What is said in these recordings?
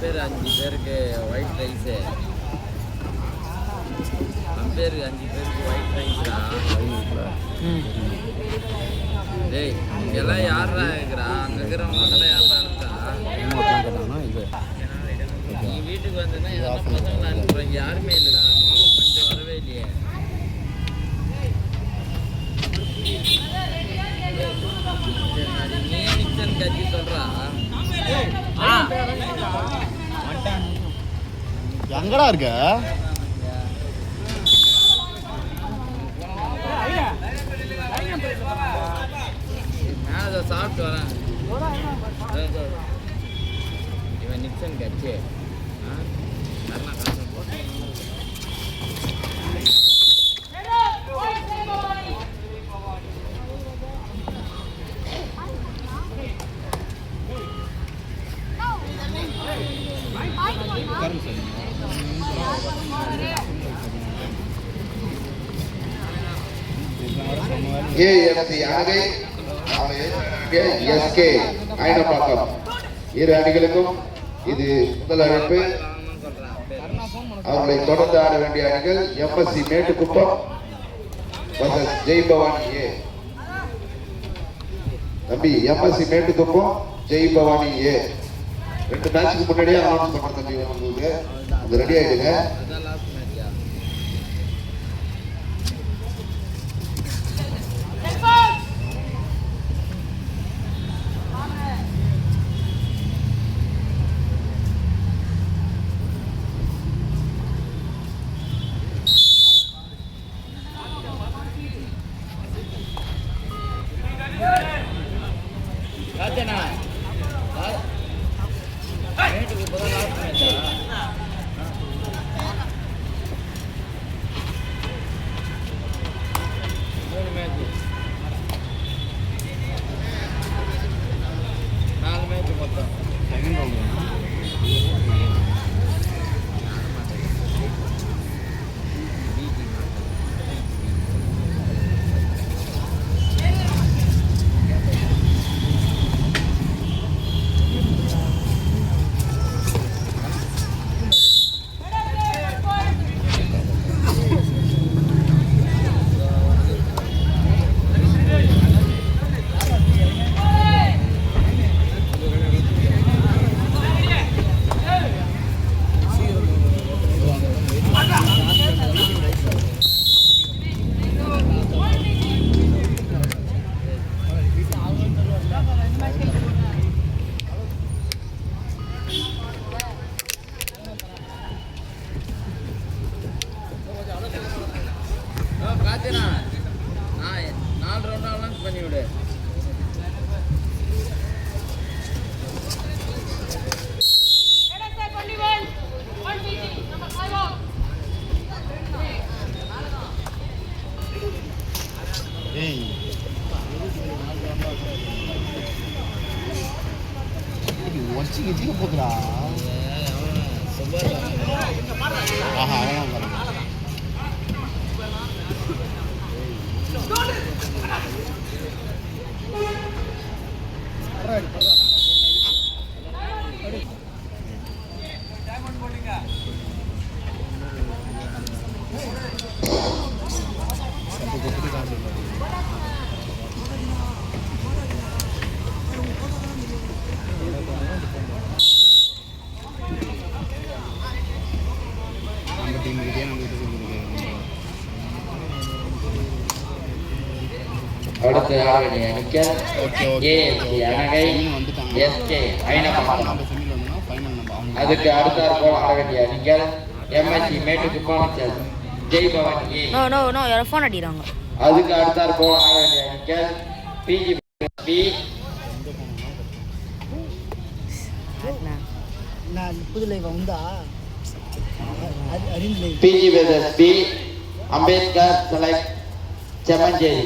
Ampere 5 பேருக்கு white rice. Ampere 5 பேருக்கு white ரைஸ்டா. டேய் இங்கெல்லாம் யாரா இருக்கிறா? அங்கே இருக்கிறவங்க கடை யாரா இருக்கா? நீ வீட்டுக்கு வந்தேன்னா இதெல்லாம் பசங்களை அனுப்புறேன். யாருமே இல்லைடா. மாமா பண்ணிட்டு வரவே இல்லையே. நீ நிச்சன் கட்சி சொல்றா. எங்கடா இருக்க? நான் சாப்பிட்டு வரேன். இவன் நிக்சன் கட்சி ஏஎஃப்சி அணை எஸ்கே ஐனப்பாக்கம் இரு அணிகளுக்கும் இது முதல் அழைப்பு. அவர்களை தொடர்ந்து ஆட வேண்டிய அணிகள் எம்எஸ்சி மேட்டுக்குப்பம் வர்சஸ் ஜெய் பவானி ஏ. தம்பி எம்எஸ்சி மேட்டுக்குப்பம் ஜெய் பவானி ஏ 2 மேட்சுக்கு முன்னாடியே அனௌன்ஸ் பண்ண தம்பி உங்களுக்கு அது ரெடி ஆயிடுங்க. போக்குறா அடுத்து ஆரணிய நிக்கல் ஏஎஃப்சி அணகை எஸ்கே ஐனப்பாக்கம். அதுக்கு அடுத்தாற் போல் ஆட வேண்டிய அணிகள் எம்எஸ்சி மேட்டுக்குப்பம் ஜெய் பவானி ஏ. யாரோ ஃபோன் அடிக்கிறாங்க. அதுக்கு அடுத்தாற் போல் ஆட வேண்டிய அணிகள் BGB BGB Ambedkar select Semmancheri.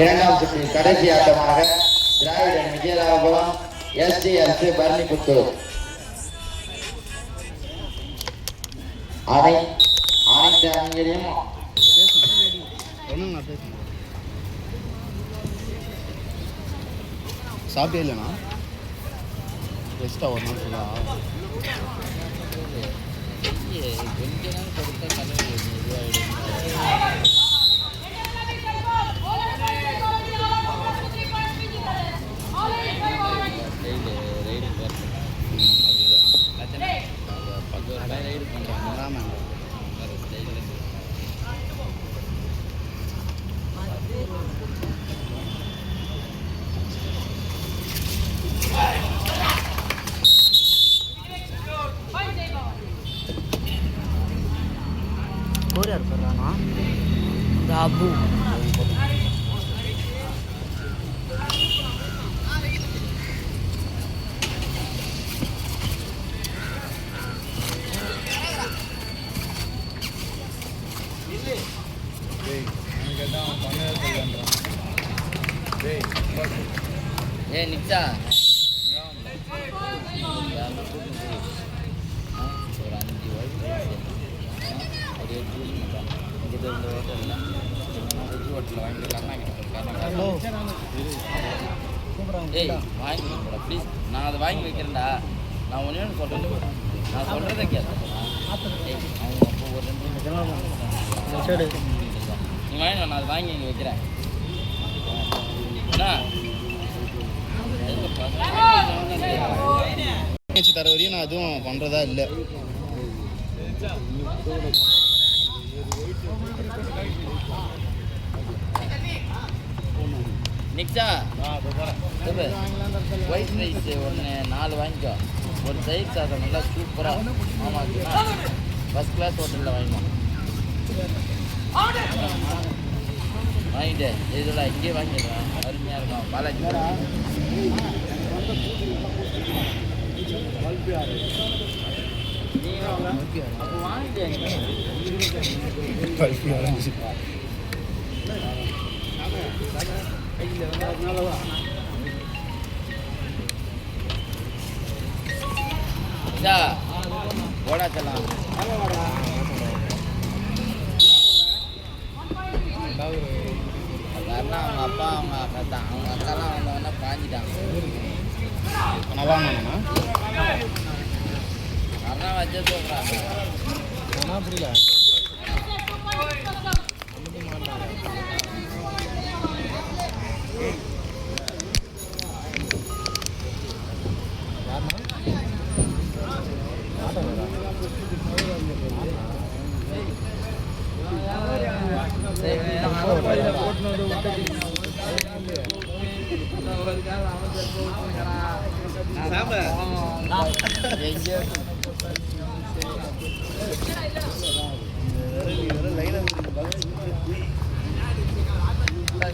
இரண்டாம் சுற்றில் கடைசி ஆட்டமாக திராவிடன் விஜயராகபுரம் எஸ்டிஎஸ் பரணிபுத்தூர் அனைத்து அணிகளையும் சாப்பிட்டே இல்லைண்ணா பெஸ்ட்டாக ஒரு நாள் சொல்லா கொஞ்ச நாள் கொடுத்த கலவு இதுவாகிடும். ரைடு பக்கம் ரைடு பண்ணுறாங்க. ஆமாம். ஸ்கோர் யார் போடுறானா? ராபு. ஏ நிச்சா ஒரு 5 வயசு ஒரு ஜூஸ் மட்டும் இங்கிட்ட இந்த ஹோட்டலில் வெஜ் ஹோட்டலில் வாங்கிட்டு ஏய் வாங்கி வைக்கடா ப்ளீஸ். நான் அதை வாங்கி வைக்கிறேன்டா. நான் ஒன்றே ஒன்று சொல்கிறேன். நான் சொல்கிறத கேட்குறேன். அவங்க அப்போ ஒரு 2 நீ வாங்கி நான் அதை வாங்கி இங்கே வைக்கிறேன். தர வரையும் நான் எதுவும் பண்ணுறதா இல்லை. நிக்ஸா ஒயிட் ரைஸ் ஒன்று 4 வாங்கிக்கோ. ஒரு தயிர் சாதம் நல்லா சூப்பராக ஆமாம் ஃபஸ்ட் கிளாஸ் ஹோட்டலில் வாங்கிக்கோ. வாங்கிட்டு இதில் இங்கேயே வாங்கிடுவேன். அருமையாக இருக்கும். பாலாஜி அப்போ வாங்கிட்டேன். போடா செல்லாம் அண்ணா அவங்க அப்பா அவங்க அக்கா தான். அவங்க அக்காலாம் வந்தவொடனே பாஞ்சிட்டாங்க. நான் வாங்கணும்னா அண்ணா வச்சு சொல்கிறாங்க. என்ன புரியல?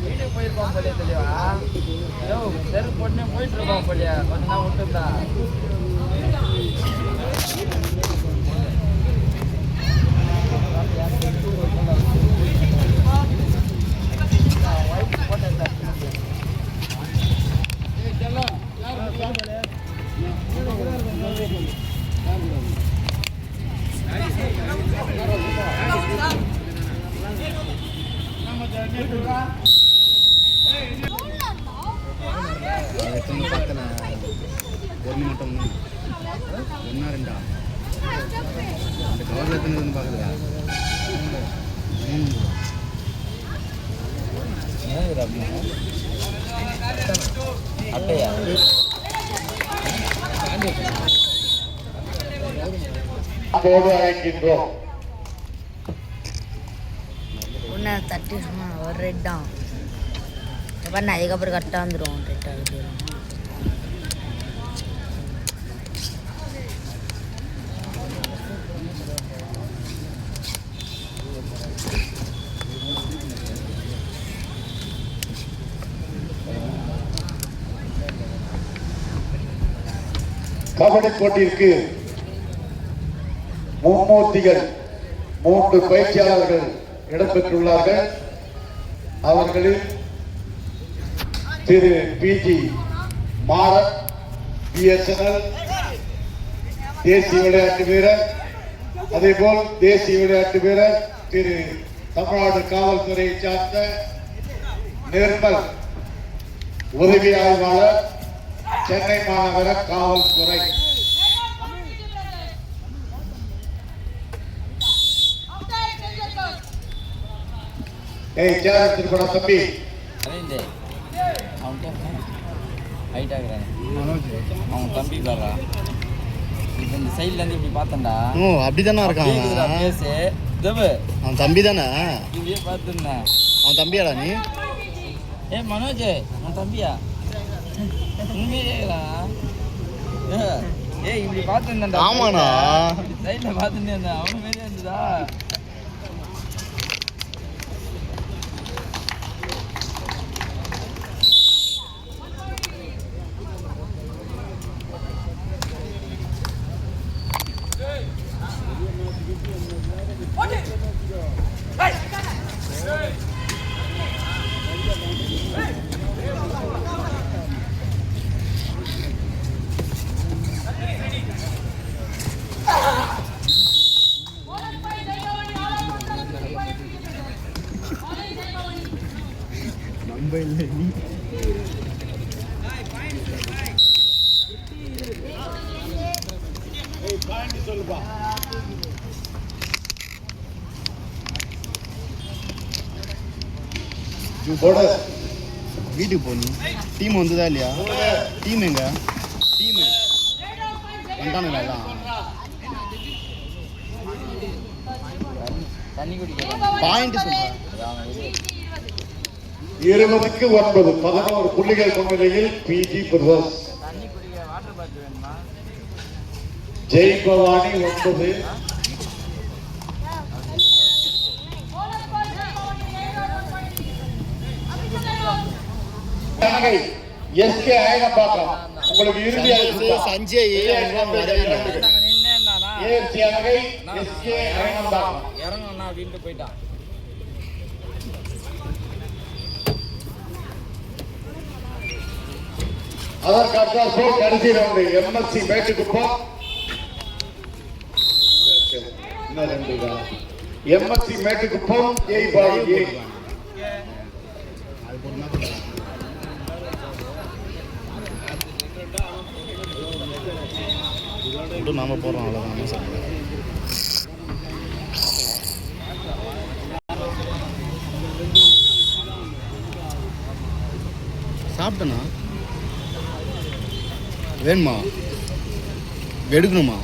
வீட்டுக்கு போயிருக்கோம் போலியா தெளிவா? செரு போட்டுனே போயிட்டு இருக்கோம் போலியா? கொஞ்ச நாள் விட்டுருந்தா பார்த்தேன். ஒன்று மட்டும் 1 2 அந்த கவரில் எத்தனை இருக்குன்னு பார்க்குறதா? 3 அட்டையா அழைக்கின்றோம். ஒன்று தட்டி ஒரு ரெட் தான் பண்ண. அதுக்கப்புறம் கரெக்டாக வந்துடும். ரெட் ஆகுது. கபடி போட்டிற்கு மும்மூர்த்திகள் 3 பயிற்சியாளர்கள் இடம்பெற்றுள்ளார்கள். அவர்களில் திரு பிஜி மாறன் BSNL தேசிய விளையாட்டு வீரர், அதேபோல் தேசிய விளையாட்டு வீரர் திரு தமிழ்நாடு காவல்துறையை சார்ந்த நிர்மல் உதவி ஆய்வாளர் சென்னை மாநகர காவல்துறை. திருப்பட தம்பி அரவிந்த் அவன் ஹைட் ஆகுறான் அவன் தம்பி பாரா இப்போ இந்த சைட்லேருந்து இப்படி பார்த்தேன்டா. ஓ அப்படிதானே இருக்கான் பேசு தேவு அவன் தம்பி தானே இப்படியே பார்த்துருந்தேன். அவன் தம்பியாடா நீ? மனோஜ் அவன் தம்பியா உண்மையா? இப்படி பார்த்துருந்தேன்டா. ஆமாண்ணா சைடில் பார்த்துட்டே இருந்தேன். அவனு மாரியே இருந்ததா? நம்ப இல்லை நீ சொல்லுப்பா. வீட்டுக்கு போகணும். டீம் வந்துதா இல்லையா? டீம் எங்க? டீம் வந்தானுங்களா எல்லாம்? தண்ணி குடிக்க பாயிண்ட் சொல்றேன். 20க்கு 9 11 புள்ளிகள் கொண்ட நிலையில் பிஜி பிரதர்ஸ். தண்ணி குடிக்க வாட்டர் பாட்டில் வேணுமா? ஜெய் பவானி 9, எஸ்கே அயனம்பாக்கம். உங்களுக்கு இறுதி சஞ்சய் இறங்கண்ணா அப்படின்ட்டு போயிட்டான். அதற்காக கடைசி round MSC Mettukuppam. MSC Mettukuppam ஏ பாய் ஏ. நாம போறோம் அவ்வளவுதான் சார். சாப்பிட்டனா வேணுமா எடுக்கணுமா?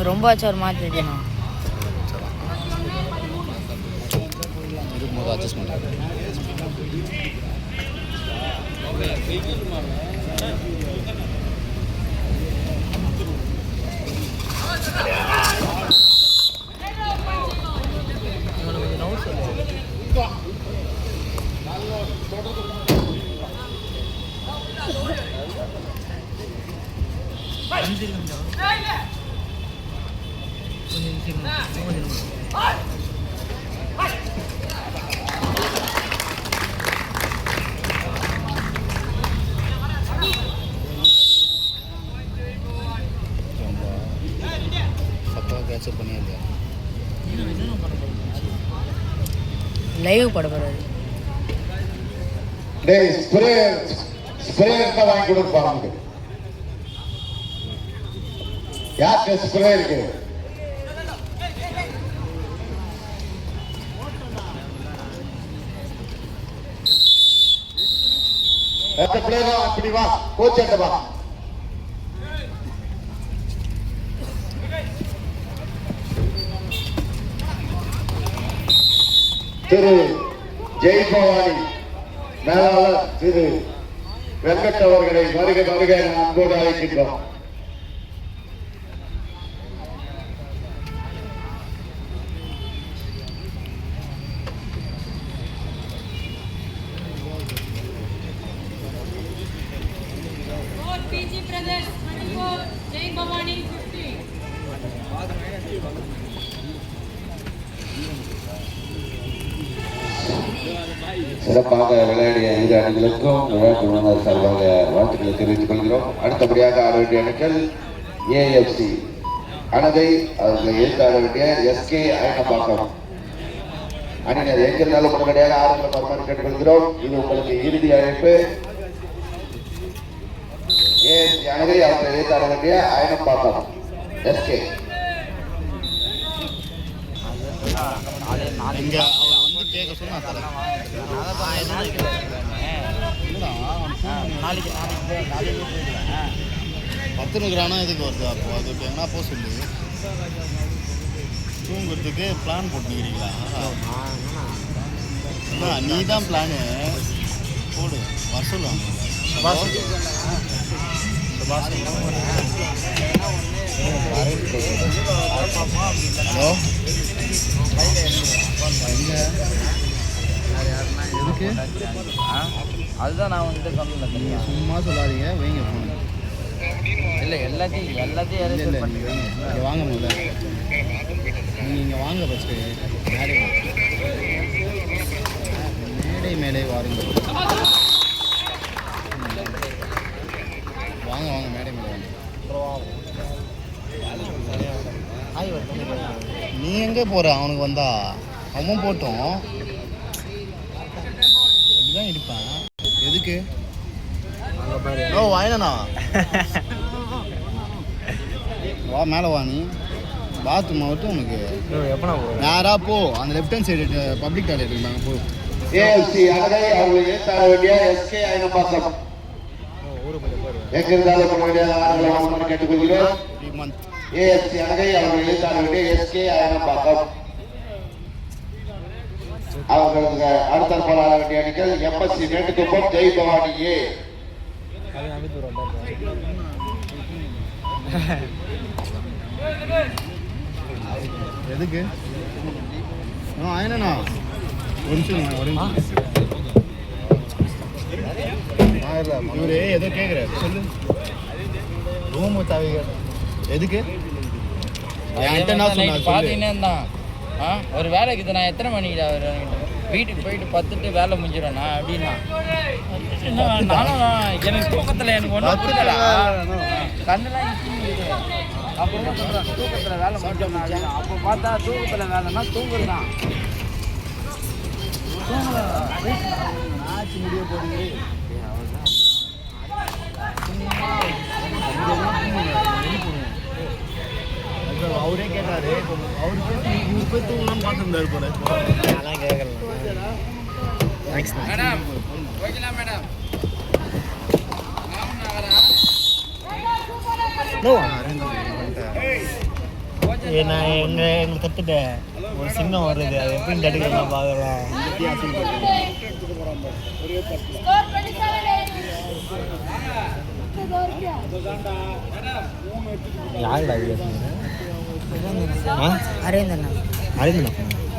ரொம்ப ஆச்சு ஒரு மாதிரி இருக்கணும். இருக்கும்போது அட்ஜஸ்ட் பண்ணுறேன். லைவ் பட போறாரு. டேய் ஸ்ப்ரே இருந்தா வாங்கி கொடுப்பாங்க. யாருக்கு ஸ்ப்ரே இருக்கு? அப்படி வா கோச் வா. திரு ஜெய் பவானி மேலாளர் திரு வெங்கட் அவர்களை வருக வருக என அன்போடு அழைக்கின்றோம். சிறப்பாக விளையாடிய இரு அணிகளுக்கும் விளையாட்டு நிபுணர் சார்பாக வாழ்த்துக்களை தெரிவித்துக் கொள்கிறோம். அடுத்தபடியாக ஆட வேண்டிய அணிகள் ஏஎஃப்சி அனகை அவர்களை ஏற்றாட வேண்டிய எஸ்கே அயனம்பாக்கம் அணியினர் எங்கிருந்தாலும் உடனடியாக ஆரம்ப வருமானம் கேட்டுக்கொள்கிறோம். இது உங்களுக்கு இறுதி அழைப்பு. அனகை அவர்களை ஏற்றாட வேண்டிய அயனம்பாக்கம் எஸ்கே. இங்க அவர் வந்து கேட்க சொன்னா தரேன். நாளைக்கு பத்துனுக்குறானா எதுக்கு வருது? அப்போ அது எங்கன்னா போக சொல்லு. தூங்குறதுக்கு பிளான் போட்டுக்கிறீங்களா? நீ தான் பிளானு போடு. வர சொல்லுவாங்க. ஹலோ எதுக்கு? அதுதான் நான் வந்து நீங்கள் சும்மா சொல்லாதீங்க, வைங்க ஃபோன். இல்லை எல்லாத்தையும் இல்லை இல்லை நீங்கள் இங்கே வாங்க முதல்ல. நீங்கள் இங்கே வாங்க ஃபஸ்ட்டு. மேடை மேடை வாருங்கள். வாங்க வாங்க மேடை மேடை வாங்க. நீ எங்கே போகிற? அவனுக்கு வந்தா அவன் போட்டோம் இப்படிதான் இருப்பான். எதுக்கு? ஓ வாயினா வா மேலே வா. நீ பாத்ரூம் மட்டும் உனக்கு நேராக போ. அந்த left hand side public toilet இருக்காங்க போ. ஏஎல்சி அனகை அவர்களை ஏற்றாட வேண்டிய எஸ்கே அயனம்பாக்கம் எங்கிருந்தாலும் உடனடியாக ஆரம்ப வருமானம் கேட்டுக்கொள்கிறோம். 3 month. ஏஎல்சி அனகை அவர்களை ஏற்றாட வேண்டிய எஸ்கே அயனம்பாக்கம். அவர்களுக்கு அடுத்த போராட வேண்டிய அணிகள் எம்எஸ்சி மேட்டுக்குப்பம் ஜெய் பவானி ஏ. எதுக்கு? ஆயினா ஒரு நிமிஷம். இவரு ஏதோ கேட்குறாரு சொல்லு. ரூமு தவிர எதுக்கு? பார்த்தீங்கன்னா தான் ஒரு வேலைக்கு இது நான் எத்தனை மணிக்கு வீட்டுக்கு போயிட்டு பத்துட்டு வேலை முடிஞ்சிடும்ண்ணா அப்படின்னா நானும் எனக்கு தூக்கத்தில் எனக்கு ஒன்றும் புரியல. கண்ணெல்லாம் அப்புறம் தூக்கத்தில் வேலை முடிஞ்சோம்னா அப்போ பார்த்தா தூக்கத்தில் வேலைன்னா தூங்குறதான். ஆச்சு முடிய போறீங்க. அவரே கேட்டாரு. அவரு போய் போய் தூங்கலாம்னு பார்த்துருந்தாரு போல. அதெல்லாம் கேட்கல. மேடம் ஓகேங்களா மேடம்? நான் எங்களுக்கு கற்றுட்டேன். ஒரு சிங்கம் வருது, அது எப்படின்னு தடுக்கலாம் பார்க்கலாம். யாருடா இது? அரவிந்தண்ணா. அரவிந்தண்ணா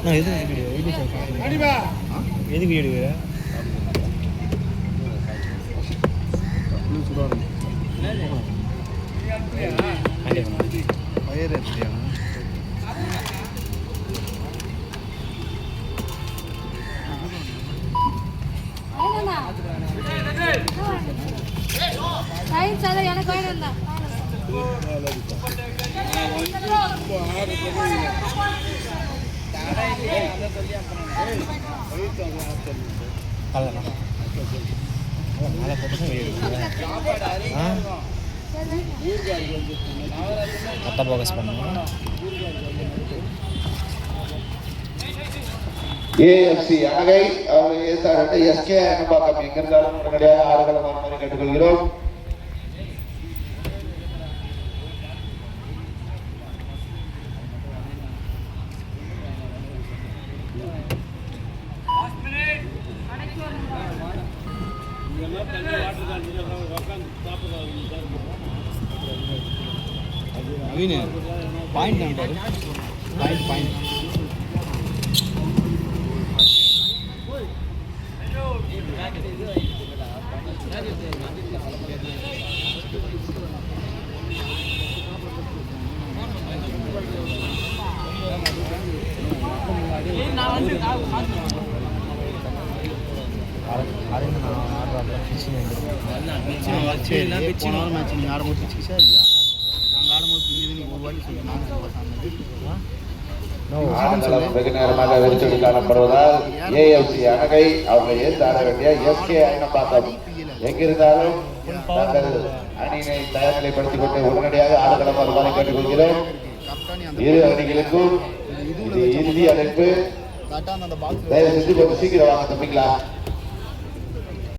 நான் எதுக்கு வீடியோ எதுக்கு வீடியோ பயிர் எப்படியா? எனக்கு வேணும் தான் கரெக்டாக ஃபோக்கஸ் பண்ணுங்க. ஏஎஃப்சி அனகை அவர்களை ஏற்றாட எஸ்கே அயனம்பாக்கம் எங்கிருந்தாலும் உடனடியாக ஆறுகள வருமானம் கேட்டுக்கொள்கிறோம். பாயிண்ட் பாயிண்ட் சரி ஆடும்போது புரியுது நீ ஒரு வாட்டி சொல்லு நான் ஆடுகளம் வெகு நேரமாக வெறிச்சொடி காணப்படுவதால் ஏஎஃப்சி அணகை அவங்க ஏற்று ஆட வேண்டிய எஸ்கே அயனப்பாக்கம் எங்கிருந்தாலும் தங்கள் அணியினை தயார் நிலைப்படுத்திக் கொண்டு உடனடியாக ஆடுகளம் வருமாறு கேட்டுக்கொள்கிறோம். இரு அணிகளுக்கும் இது இறுதி அழைப்பு. கரெக்டாக அந்த பாக்ஸ் தயவு செஞ்சு கொஞ்சம் சீக்கிரம் வாங்க தம்பிங்களா.